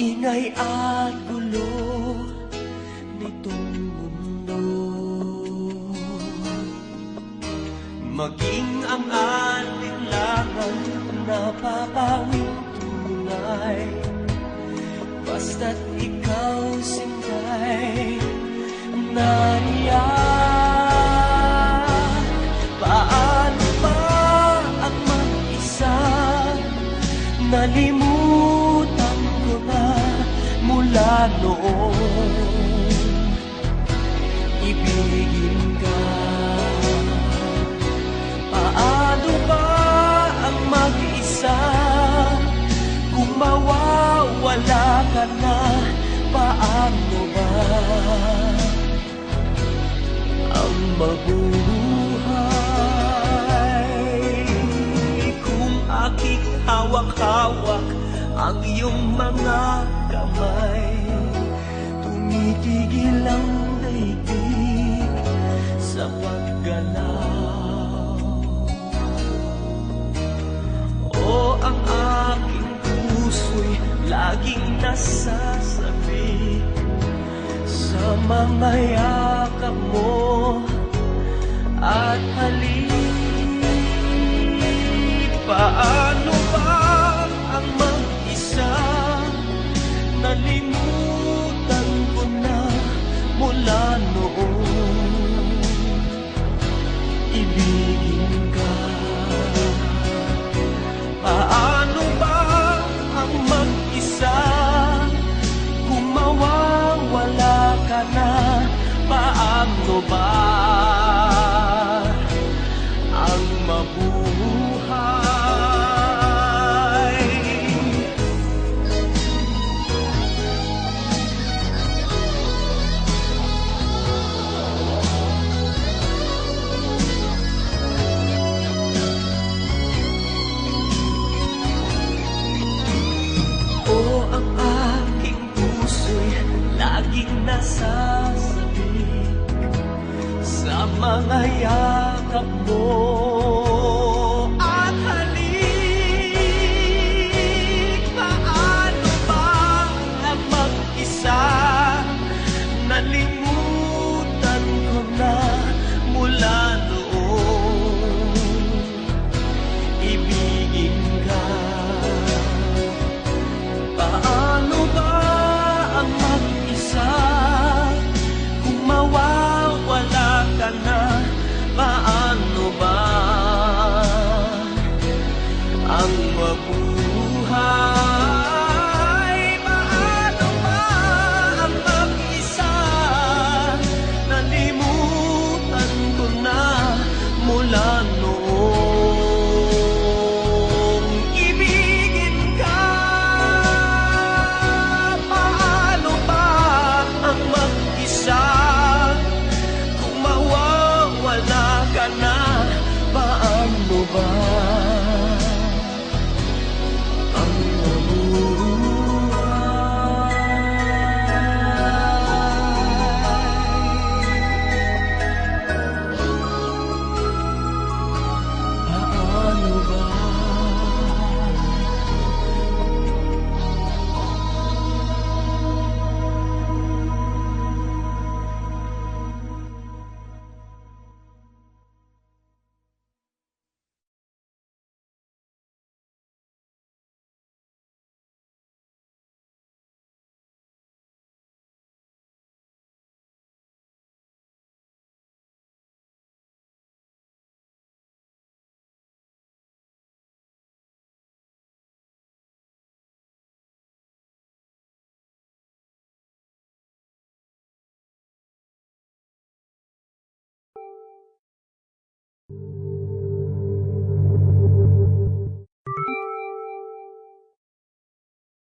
ingay at gulo nitong mundo. Maging ang alinlangan napapawing tunay, basta't ikaw singay nariyan. Paano ba ang mag-isa? Nalimutan ko na mula noon. Ibigin ka. Paano ba ang mag-isa? Kung mawawala ka na, paano ba ang mabuhay? Kung aking hawak-hawak ang iyong mga kamay, tumitigil ang daigdig sa paggalaw. O ang aking puso'y laging nasasabi sa mga yakap mo at halik. Paano ba ang mag-isa? Nalimutan ko na mula noon. Ibigin ka. Paano ba ang mag-isa? Kung mawawala ka na, paano ba ang mabuhay? O ang aking puso'y laging nasasabi sa mga yakap mo